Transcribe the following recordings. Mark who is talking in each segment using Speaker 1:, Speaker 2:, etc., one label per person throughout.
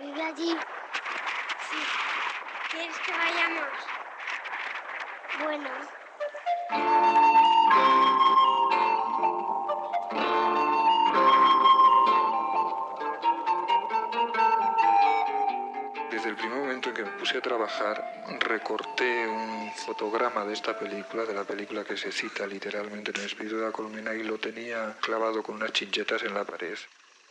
Speaker 1: ¿Vive allí? Sí. ¿Quieres que vayamos? Bueno.
Speaker 2: Desde el primer momento en que me puse a trabajar, recorté un fotograma de esta película, de la película que se cita literalmente en El espíritu de la colmena, y lo tenía clavado con unas chinchetas en la pared.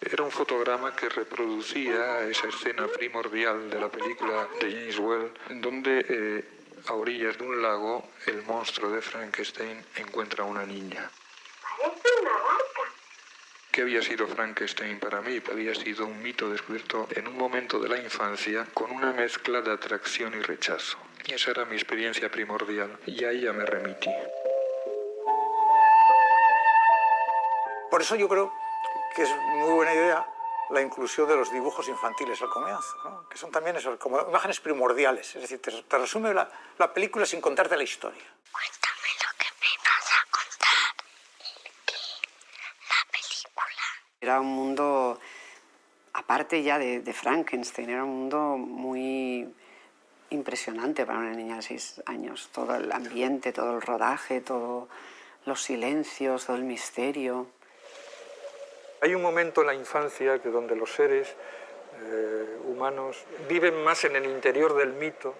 Speaker 2: Era un fotograma que reproducía esa escena primordial de la película de James Whale, en donde a orillas de un lago el monstruo de Frankenstein encuentra a una niña.
Speaker 1: Parece una barca.
Speaker 2: ¿Qué había sido Frankenstein para mí? Había sido un mito descubierto en un momento de la infancia con una mezcla de atracción y rechazo. Y esa era mi experiencia primordial, y a ella me remití.
Speaker 3: Por eso yo creo que es muy buena idea la inclusión de los dibujos infantiles al comienzo, ¿no? Que son también eso, como imágenes primordiales. Es decir, te resume la película sin contarte la historia.
Speaker 1: Cuéntame lo que me vas a contar. La película.
Speaker 4: Era un mundo, aparte ya de Frankenstein, era un mundo muy impresionante para una niña de 6 años. Todo el ambiente, todo el rodaje, todos los silencios, todo el misterio.
Speaker 2: Hay un momento en la infancia que donde los seres humanos viven más en el interior del mito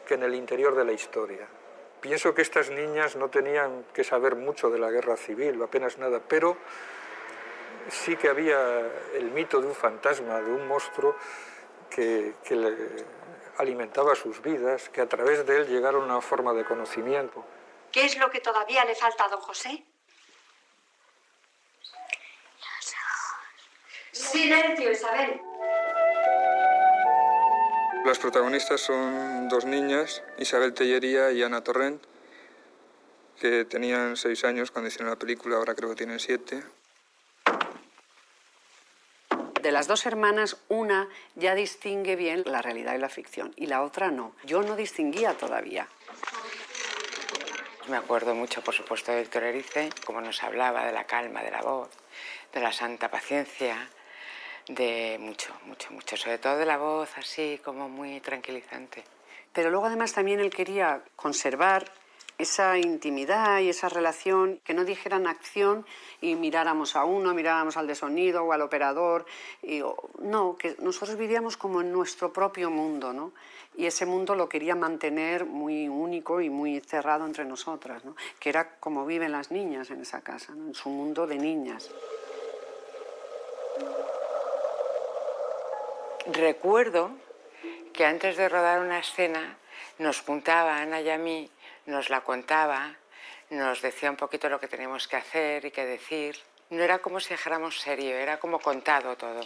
Speaker 2: que en el interior de la historia. Pienso que estas niñas no tenían que saber mucho de la guerra civil, apenas nada, pero sí que había el mito de un fantasma, de un monstruo que le alimentaba sus vidas, que a través de él llegaron a una forma de conocimiento.
Speaker 5: ¿Qué es lo que todavía le falta a don José? Silencio, Isabel.
Speaker 2: Las protagonistas son 2 niñas, Isabel Tellería y Ana Torrent, que tenían 6 años cuando hicieron la película, ahora creo que tienen 7.
Speaker 4: De las 2 hermanas, una ya distingue bien la realidad y la ficción, y la otra no. Yo no distinguía todavía.
Speaker 6: Me acuerdo mucho, por supuesto, de Víctor Erice, cómo nos hablaba de la calma de la voz, de la santa paciencia, de mucho, sobre todo de la voz así como muy tranquilizante.
Speaker 4: Pero luego además también él quería conservar esa intimidad y esa relación, que no dijeran acción y miráramos a uno, miráramos al de sonido o al operador. No, que nosotros vivíamos como en nuestro propio mundo, ¿no? Y ese mundo lo quería mantener muy único y muy cerrado entre nosotras, ¿no? Que era como viven las niñas en esa casa, ¿no? En su mundo de niñas.
Speaker 6: Recuerdo que antes de rodar una escena nos juntaba a Ana y a mí, nos la contaba, nos decía un poquito lo que teníamos que hacer y que decir. No era como si dejáramos serio, era como contado todo.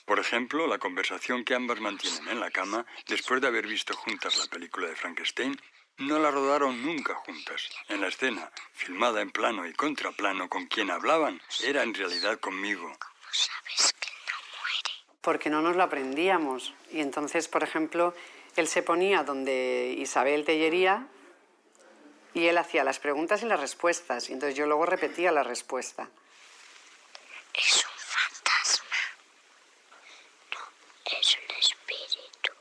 Speaker 7: Por ejemplo, la conversación que ambas mantienen en la cama después de haber visto juntas la película de Frankenstein, no la rodaron nunca juntas. En la escena, filmada en plano y contraplano, con quien hablaban era en realidad conmigo.
Speaker 1: ¿Cómo sabes que no muere?
Speaker 4: Porque no nos lo aprendíamos. Y entonces, por ejemplo, él se ponía donde Isabel Tellería y él hacía las preguntas y las respuestas. Y entonces yo luego repetía la respuesta.
Speaker 1: Es un fantasma. No, es un espíritu.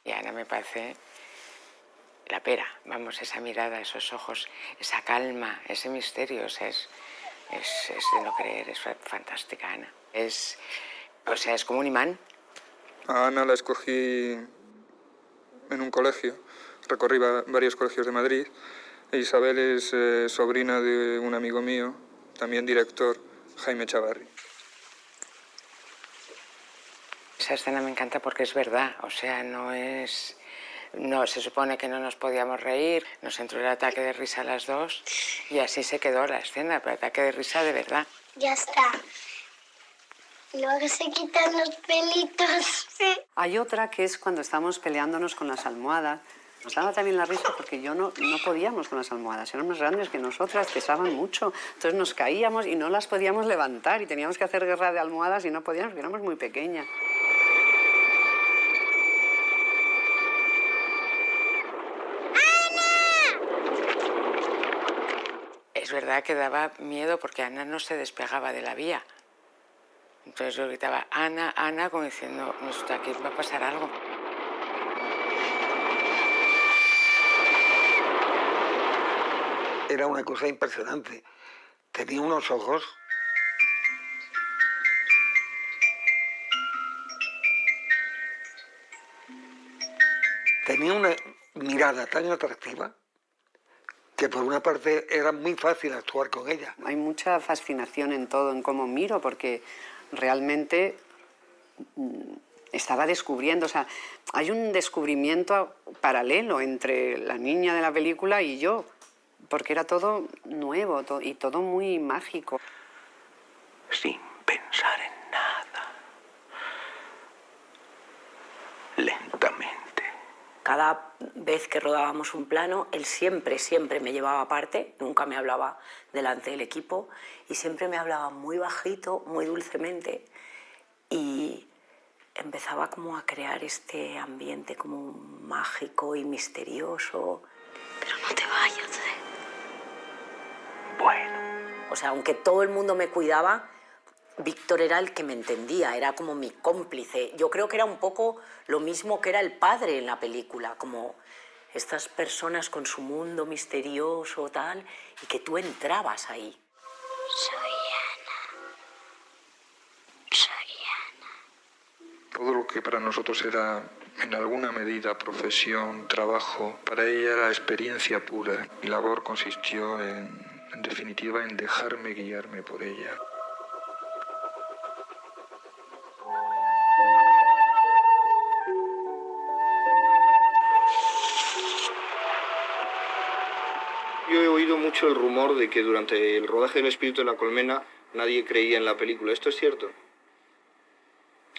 Speaker 6: Y Ana me parece la pera, vamos, esa mirada, esos ojos, esa calma, ese misterio, o sea, es de no creer, es fantástica, Ana. Es como un imán.
Speaker 2: A Ana la escogí en un colegio, recorrí varios colegios de Madrid. Isabel es sobrina de un amigo mío, también director, Jaime Chavarri.
Speaker 6: Esa escena me encanta porque es verdad, o sea, no se supone que no nos podíamos reír, nos entró el ataque de risa a las 2 y así se quedó la escena, pero ataque de risa de verdad.
Speaker 1: Ya está. Luego se quitan los pelitos. Sí.
Speaker 4: Hay otra que es cuando estábamos peleándonos con las almohadas. Nos daba también la risa porque no podíamos con las almohadas. Eran más grandes que nosotras, pesaban mucho. Entonces nos caíamos y no las podíamos levantar y teníamos que hacer guerra de almohadas y no podíamos porque éramos muy pequeñas.
Speaker 6: Es verdad que daba miedo porque Ana no se despegaba de la vía. Entonces yo gritaba, Ana, Ana, como diciendo, aquí va a pasar algo.
Speaker 8: Era una cosa impresionante. Tenía unos ojos. Tenía una mirada tan atractiva que por una parte era muy fácil actuar con ella.
Speaker 4: Hay mucha fascinación en todo, en cómo miro, porque realmente estaba descubriendo, o sea, hay un descubrimiento paralelo entre la niña de la película y yo, porque era todo nuevo y todo muy mágico.
Speaker 9: Sin pensar en nada. Lentamente.
Speaker 10: Cada vez que rodábamos un plano, él siempre me llevaba aparte, nunca me hablaba delante del equipo y siempre me hablaba muy bajito, muy dulcemente y empezaba como a crear este ambiente como mágico y misterioso.
Speaker 1: Pero no te vayas, ¿eh?
Speaker 9: Bueno.
Speaker 10: O sea, aunque todo el mundo me cuidaba, Víctor era el que me entendía, era como mi cómplice. Yo creo que era un poco lo mismo que era el padre en la película, como estas personas con su mundo misterioso, tal, y que tú entrabas ahí.
Speaker 1: Soy Ana. Soy Ana.
Speaker 2: Todo lo que para nosotros era en alguna medida profesión, trabajo, para ella era experiencia pura. Mi labor consistió en definitiva, en dejarme guiarme por ella.
Speaker 11: Yo he oído mucho el rumor de que durante el rodaje del Espíritu de la Colmena nadie creía en la película. ¿Esto es cierto?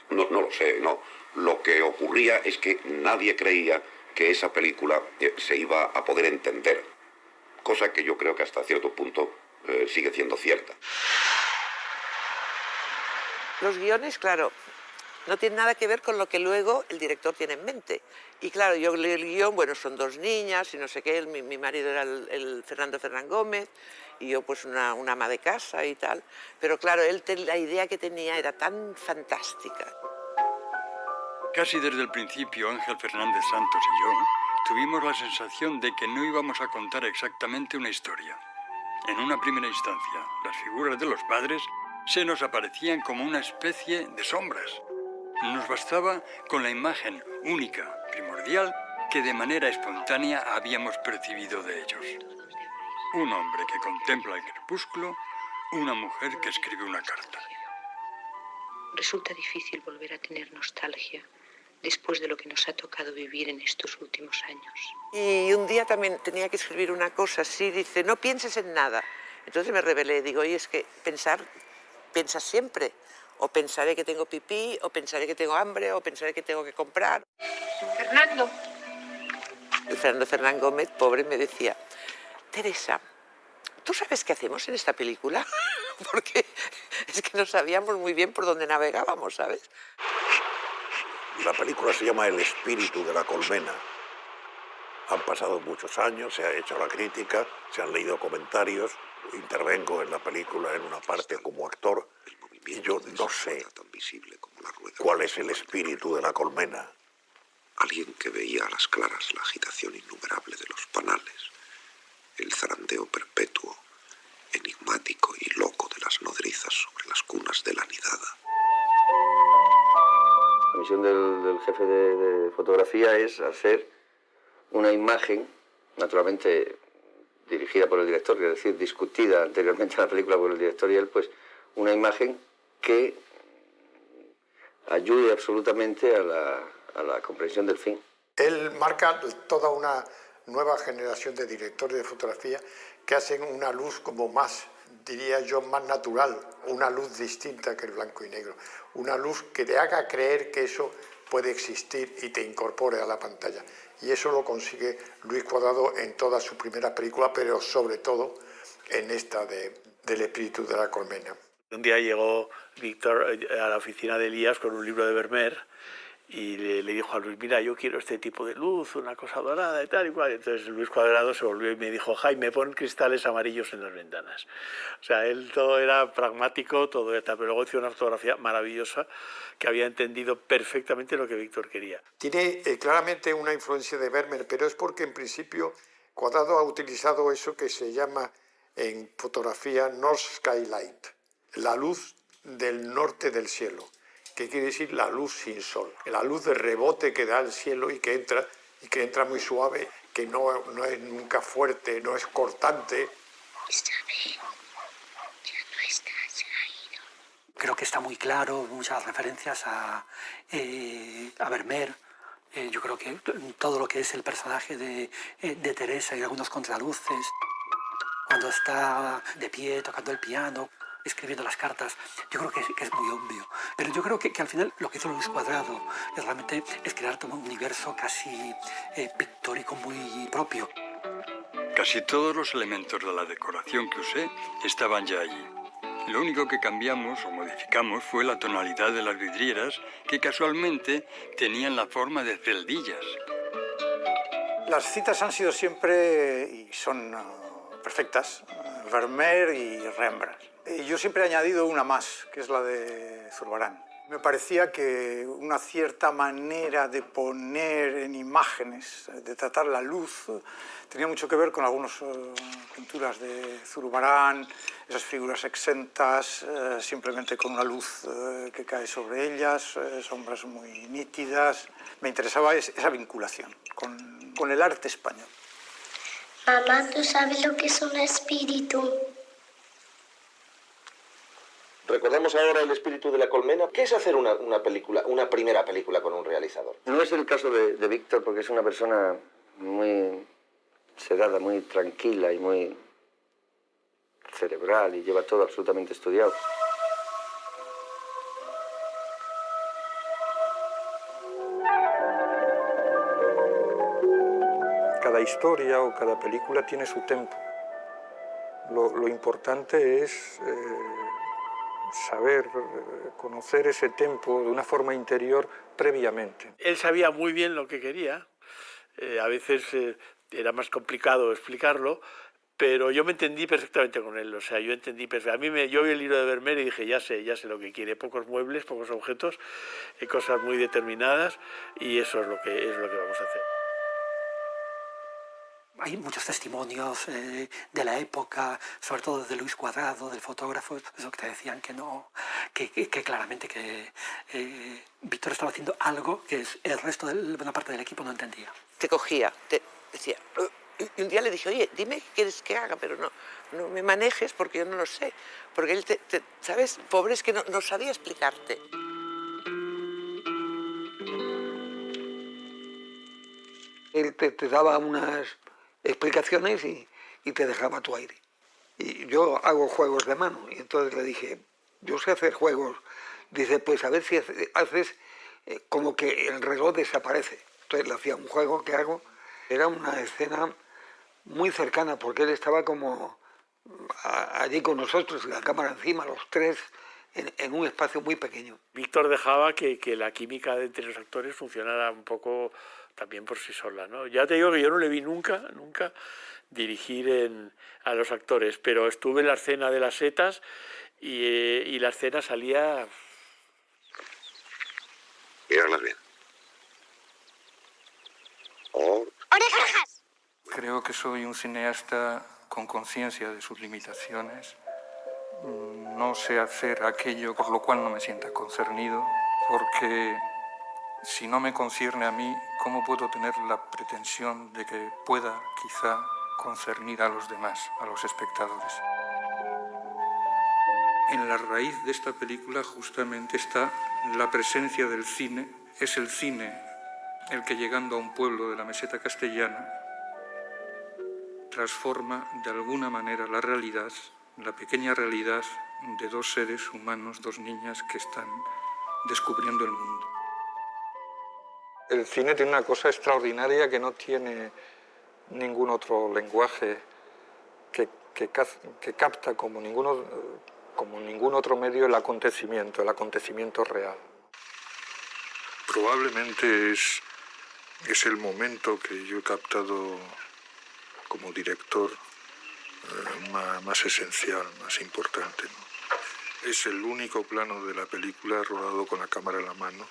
Speaker 12: No lo sé, no. Lo que ocurría es que nadie creía que esa película se iba a poder entender, cosa que yo creo que hasta cierto punto sigue siendo cierta.
Speaker 13: Los guiones, claro, no tienen nada que ver con lo que luego el director tiene en mente. Y claro, yo leí el guión, bueno, son dos niñas y no sé qué, mi marido era el Fernando Fernán Gómez y yo pues una ama de casa y tal. Pero claro, la idea que tenía era tan fantástica.
Speaker 7: Casi desde el principio, Ángel Fernández Santos y yo tuvimos la sensación de que no íbamos a contar exactamente una historia. En una primera instancia, las figuras de los padres se nos aparecían como una especie de sombras. Nos bastaba con la imagen única, primordial, que de manera espontánea habíamos percibido de ellos. Un hombre que contempla el crepúsculo, una mujer que escribe una carta.
Speaker 14: Resulta difícil volver a tener nostalgia después de lo que nos ha tocado vivir en estos últimos años.
Speaker 13: Y un día también tenía que escribir una cosa así, dice, no pienses en nada. Entonces me rebelé, digo, oye, es que piensas siempre. O pensaré que tengo pipí, o pensaré que tengo hambre, o pensaré que tengo que comprar.
Speaker 5: Fernando.
Speaker 13: El Fernando Fernán Gómez, pobre, me decía, Teresa, ¿tú sabes qué hacemos en esta película? Porque es que no sabíamos muy bien por dónde navegábamos, ¿sabes?
Speaker 12: La película se llama El espíritu de la colmena. Han pasado muchos años, se ha hecho la crítica, se han leído comentarios, intervengo en la película en una parte como actor y yo no sé cuál es el espíritu de la colmena.
Speaker 15: Alguien que veía a las claras la agitación innumerable de los panales, el zarandeo perpetuo, enigmático y loco de las nodrizas sobre las cunas de la nidada.
Speaker 16: La misión del jefe de fotografía es hacer una imagen, naturalmente dirigida por el director, es decir, discutida anteriormente en la película por el director y él, pues una imagen que ayude absolutamente a la comprensión del fin.
Speaker 3: Él marca toda una nueva generación de directores de fotografía que hacen una luz como más, diría yo, más natural, una luz distinta que el blanco y negro, una luz que te haga creer que eso puede existir y te incorpore a la pantalla. Y eso lo consigue Luis Cuadrado en toda su primera película, pero sobre todo en esta del espíritu de la colmena.
Speaker 17: Un día llegó Víctor a la oficina de Elías con un libro de Vermeer y le dijo a Luis, mira, yo quiero este tipo de luz, una cosa dorada y tal y cual. Entonces Luis Cuadrado se volvió y me dijo, Jaime, pon cristales amarillos en las ventanas. O sea, él todo era pragmático, todo era tal, pero luego hizo una fotografía maravillosa que había entendido perfectamente lo que Víctor quería.
Speaker 2: Tiene claramente una influencia de Vermeer, pero es porque en principio Cuadrado ha utilizado eso que se llama en fotografía North Skylight, la luz del norte del cielo, que quiere decir la luz sin sol, la luz de rebote que da el cielo y que entra muy suave, que no es nunca fuerte, no es cortante.
Speaker 18: Creo que está muy claro, muchas referencias a Vermeer. Yo creo que todo lo que es el personaje de Teresa y algunos contraluces, cuando está de pie tocando el piano, escribiendo las cartas, yo creo que es muy obvio. Pero yo creo que al final lo que hizo Luis Cuadrado realmente es crear todo un universo casi pictórico muy propio.
Speaker 7: Casi todos los elementos de la decoración que usé estaban ya allí. Lo único que cambiamos o modificamos fue la tonalidad de las vidrieras, que casualmente tenían la forma de celdillas.
Speaker 3: Las citas han sido siempre, y son perfectas, Vermeer y Rembrandt. Yo siempre he añadido una más, que es la de Zurbarán. Me parecía que una cierta manera de poner en imágenes, de tratar la luz, tenía mucho que ver con algunas pinturas de Zurbarán, esas figuras exentas, simplemente con una luz que cae sobre ellas, sombras muy nítidas. Me interesaba esa vinculación con el arte español.
Speaker 1: Mamá, ¿tú sabes lo que es un espíritu?
Speaker 19: Recordamos ahora El espíritu de la colmena. ¿Qué es hacer una película, una primera película con un realizador?
Speaker 16: No es el caso de Víctor, porque es una persona muy sedada, muy tranquila y muy cerebral y lleva todo absolutamente estudiado.
Speaker 2: Cada historia o cada película tiene su tempo. Lo importante es saber, conocer ese tempo de una forma interior previamente.
Speaker 17: Él sabía muy bien lo que quería. A veces era más complicado explicarlo, pero yo me entendí perfectamente con él. O sea, yo entendí perfectamente. Yo vi el libro de Vermeer y dije, ya sé lo que quiere. Pocos muebles, pocos objetos, cosas muy determinadas, y eso es lo que vamos a hacer.
Speaker 18: Hay muchos testimonios de la época, sobre todo de Luis Cuadrado, del fotógrafo, eso que te decían que claramente que Víctor estaba haciendo algo que el resto de buena parte del equipo no entendía.
Speaker 13: Te cogía, te decía... Y un día le dije, oye, dime qué quieres que haga, pero no me manejes porque yo no lo sé. Porque él, ¿sabes? Pobre, es que no sabía explicarte.
Speaker 8: Él te daba unas explicaciones y te dejaba tu aire. Y yo hago juegos de mano, y entonces le dije, yo sé hacer juegos. Dice, pues a ver si haces como que el reloj desaparece. Entonces le hacía un juego que hago, era una escena muy cercana, porque él estaba como allí con nosotros, la cámara encima, los tres, en un espacio muy pequeño.
Speaker 17: Víctor dejaba que la química entre los actores funcionara un poco también por sí sola, ¿no? Ya te digo que yo no le vi nunca dirigir a los actores, pero estuve en la escena de las setas y la escena salía...
Speaker 15: Mírala bien.
Speaker 1: ¡Orejas!
Speaker 2: Creo que soy un cineasta con conciencia de sus limitaciones. No sé hacer aquello por lo cual no me sienta concernido, porque si no me concierne a mí, ¿cómo puedo tener la pretensión de que pueda, quizá, concernir a los demás, a los espectadores? En la raíz de esta película justamente está la presencia del cine. Es el cine el que, llegando a un pueblo de la meseta castellana, transforma de alguna manera la realidad, la pequeña realidad de dos seres humanos, dos niñas que están descubriendo el mundo. El cine tiene una cosa extraordinaria que no tiene ningún otro lenguaje, que capta como ningún otro medio el acontecimiento real. probablemente es el momento que yo he captado como director más esencial, más importante, ¿no? Es el único plano de la película rodado con la cámara en la mano.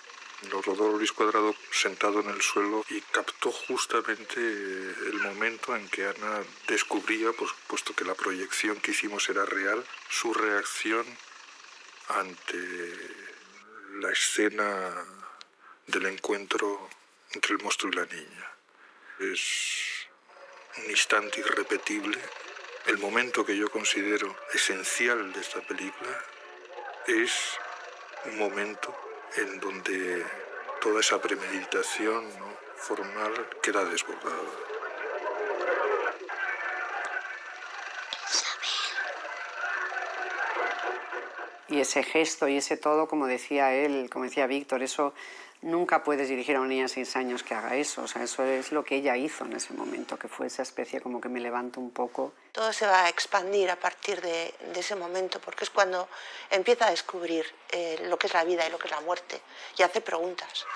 Speaker 2: Lo rodó Luis Cuadrado sentado en el suelo y captó justamente el momento en que Ana descubría, pues, puesto que la proyección que hicimos era real, su reacción ante la escena del encuentro entre el monstruo y la niña. Es un instante irrepetible. El momento que yo considero esencial de esta película es un momento en donde toda esa premeditación, ¿no?, formal queda desbordada.
Speaker 4: Y ese gesto y ese todo, como decía él, como decía Víctor, eso nunca puedes dirigir a una niña de 6 años que haga eso. O sea, eso es lo que ella hizo en ese momento, que fue esa especie como que me levanto un poco.
Speaker 20: Todo se va a expandir a partir de ese momento, porque es cuando empieza a descubrir lo que es la vida y lo que es la muerte, y hace preguntas.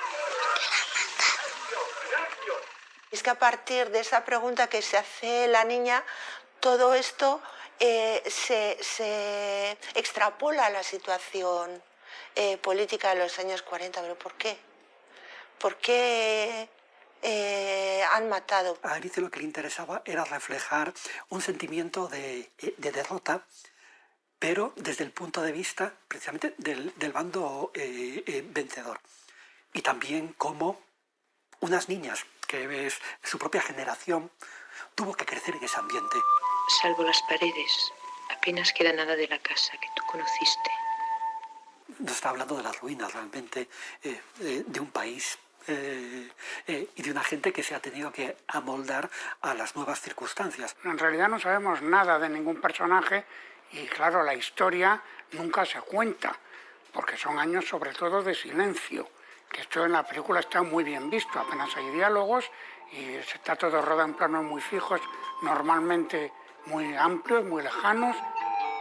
Speaker 20: Es que a partir de esa pregunta que se hace la niña, todo esto se extrapola a la situación política de los años 40. ¿Pero por qué? ¿Por qué han matado?
Speaker 18: A Alicia lo que le interesaba era reflejar un sentimiento de derrota, pero desde el punto de vista precisamente del bando vencedor. Y también cómo unas niñas, que es su propia generación, tuvo que crecer en ese ambiente.
Speaker 14: Salvo las paredes, apenas queda nada de la casa que tú conociste.
Speaker 18: Nos está hablando de las ruinas realmente de un país y de una gente que se ha tenido que amoldar a las nuevas circunstancias.
Speaker 21: En realidad no sabemos nada de ningún personaje y claro, la historia nunca se cuenta, porque son años sobre todo de silencio, que esto en la película está muy bien visto, apenas hay diálogos y está todo rodado en planos muy fijos, normalmente muy amplios, muy lejanos,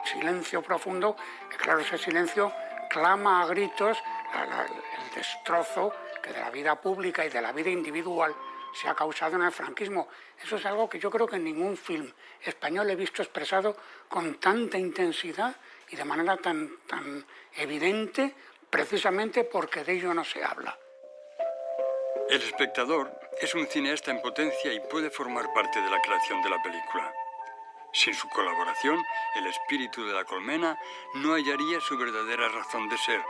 Speaker 21: silencio profundo, que claro, ese silencio clama a gritos el destrozo que de la vida pública y de la vida individual se ha causado en el franquismo. Eso es algo que yo creo que en ningún film español he visto expresado con tanta intensidad y de manera tan evidente, precisamente porque de ello no se habla.
Speaker 7: El espectador es un cineasta en potencia y puede formar parte de la creación de la película. Sin su colaboración, el espíritu de la colmena no hallaría su verdadera razón de ser.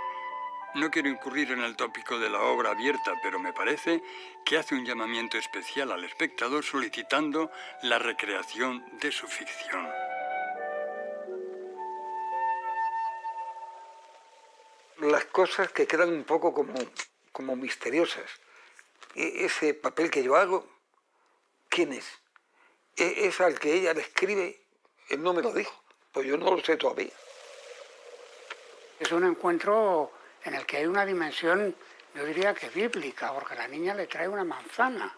Speaker 7: No quiero incurrir en el tópico de la obra abierta, pero me parece que hace un llamamiento especial al espectador solicitando la recreación de su ficción.
Speaker 8: Las cosas que quedan un poco como misteriosas. Ese papel que yo hago, ¿quién es? Es al que ella le escribe, él no me lo dijo, pues yo no lo sé todavía.
Speaker 21: Es un encuentro en el que hay una dimensión, yo diría que bíblica, porque la niña le trae una manzana.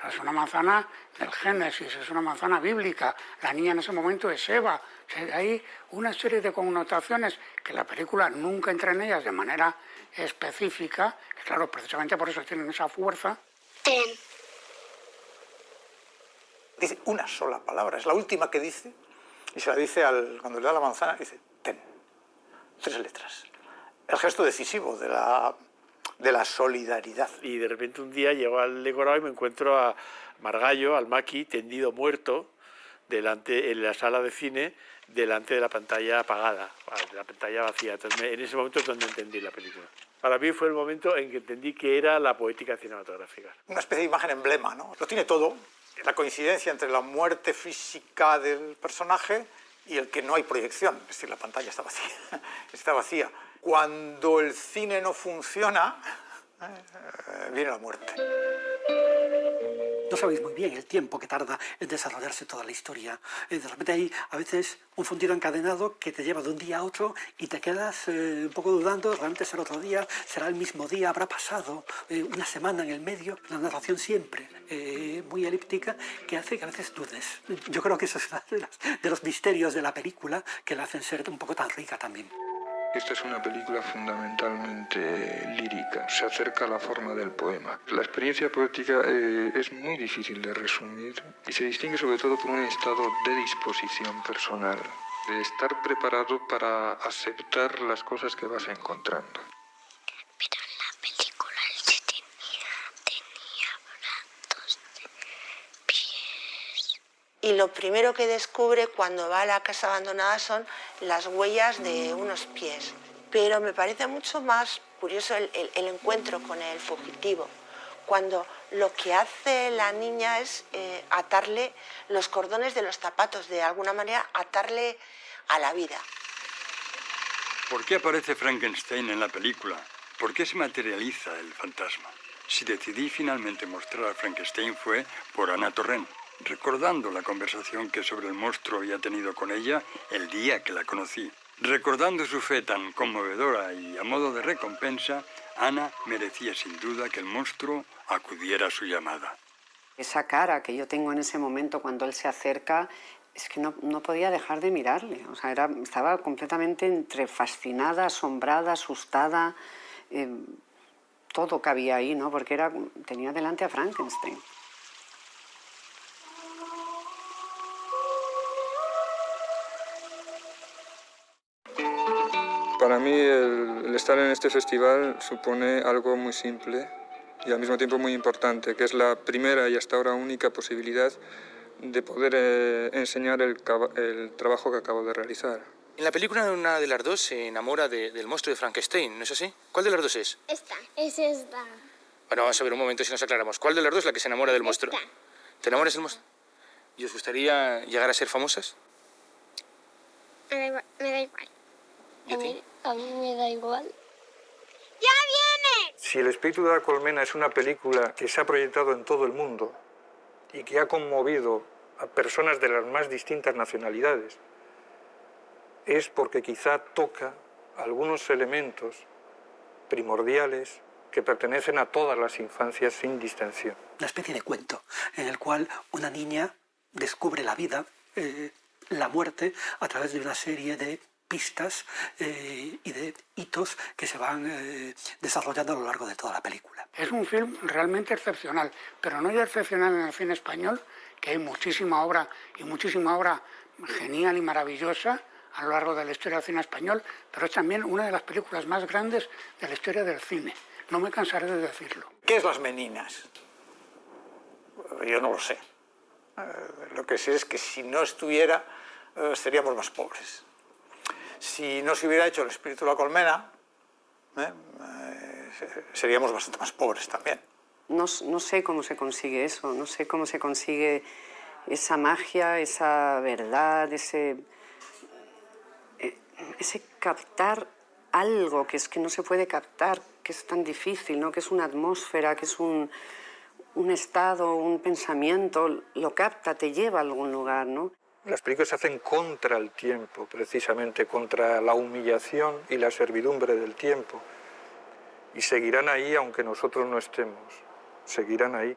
Speaker 21: Es una manzana del Génesis, es una manzana bíblica. La niña en ese momento es Eva. O sea, hay una serie de connotaciones que la película nunca entra en ellas de manera específica, que claro, precisamente por eso tienen esa fuerza.
Speaker 1: Ten.
Speaker 3: Dice una sola palabra, es la última que dice, y se la dice cuando le da la manzana, dice, ten. 3 letras. El gesto decisivo de la solidaridad.
Speaker 17: Y de repente un día llego al decorado y me encuentro a Margallo, al Maki, tendido muerto, en la sala de cine, delante de la pantalla apagada, de la pantalla vacía. Entonces, en ese momento es donde entendí la película. Para mí fue el momento en que entendí que era la poética cinematográfica.
Speaker 3: Una especie de imagen emblema, ¿no? Lo tiene todo. La coincidencia entre la muerte física del personaje y el que no hay proyección. Es decir, la pantalla está vacía. Está vacía. Cuando el cine no funciona, viene la muerte.
Speaker 18: No sabéis muy bien el tiempo que tarda en desarrollarse toda la historia. De repente hay a veces un fundido encadenado que te lleva de un día a otro y te quedas un poco dudando, realmente será otro día, será el mismo día, habrá pasado una semana en el medio. La narración siempre muy elíptica que hace que a veces dudes. Yo creo que eso es uno de los misterios de la película que la hacen ser un poco tan rica también.
Speaker 2: Esta es una película fundamentalmente lírica, se acerca a la forma del poema. La experiencia poética es muy difícil de resumir y se distingue sobre todo por un estado de disposición personal, de estar preparado para aceptar las cosas que vas encontrando.
Speaker 1: Pero en la película él sí tenía brazos de pies.
Speaker 20: Y lo primero que descubre cuando va a la casa abandonada son las huellas de unos pies. Pero me parece mucho más curioso el encuentro con el fugitivo, cuando lo que hace la niña es atarle los cordones de los zapatos, de alguna manera atarle a la vida.
Speaker 7: ¿Por qué aparece Frankenstein en la película? ¿Por qué se materializa el fantasma? Si decidí finalmente mostrar a Frankenstein fue por Ana Torrent, recordando la conversación que sobre el monstruo había tenido con ella el día que la conocí. Recordando su fe tan conmovedora y a modo de recompensa, Ana merecía sin duda que el monstruo acudiera a su llamada.
Speaker 4: Esa cara que yo tengo en ese momento cuando él se acerca, es que no podía dejar de mirarle. O sea, estaba completamente entre fascinada, asombrada, asustada. Todo cabía ahí, ¿no? Porque tenía delante a Frankenstein.
Speaker 2: Para mí el estar en este festival supone algo muy simple y al mismo tiempo muy importante, que es la primera y hasta ahora única posibilidad de poder enseñar el trabajo que acabo de realizar.
Speaker 6: En la película una de las dos se enamora del monstruo de Frankenstein, ¿no es así? ¿Cuál de las dos es?
Speaker 1: Esta, es esta.
Speaker 6: Bueno, vamos a ver un momento si nos aclaramos. ¿Cuál de las dos es la que se enamora del monstruo?
Speaker 1: Esta.
Speaker 6: ¿Te enamoras del monstruo? ¿Y os gustaría llegar a ser famosas?
Speaker 1: Me da igual.
Speaker 6: ¿Y a ti?
Speaker 1: A mí me da igual. ¡Ya viene!
Speaker 2: Si El espíritu de la colmena es una película que se ha proyectado en todo el mundo y que ha conmovido a personas de las más distintas nacionalidades, es porque quizá toca algunos elementos primordiales que pertenecen a todas las infancias sin distinción.
Speaker 18: Una especie de cuento en el cual una niña descubre la vida, la muerte, a través de una serie de pistas y de hitos que se van desarrollando a lo largo de toda la película.
Speaker 21: Es un film realmente excepcional, pero no ya excepcional en el cine español, que hay muchísima obra genial y maravillosa a lo largo de la historia del cine español, pero es también una de las películas más grandes de la historia del cine. No me cansaré de decirlo.
Speaker 3: ¿Qué es Las Meninas? Yo no lo sé. Lo que sé es que si no estuviera, seríamos más pobres. Si no se hubiera hecho El espíritu de la colmena, seríamos bastante más pobres también.
Speaker 4: No sé cómo se consigue eso, no sé cómo se consigue esa magia, esa verdad, ese captar algo que es que no se puede captar, que es tan difícil, ¿no? Que es una atmósfera, que es un estado, un pensamiento, lo capta, te lleva a algún lugar, ¿no?
Speaker 2: Las películas se hacen contra el tiempo, precisamente, contra la humillación y la servidumbre del tiempo. Y seguirán ahí aunque nosotros no estemos, seguirán ahí.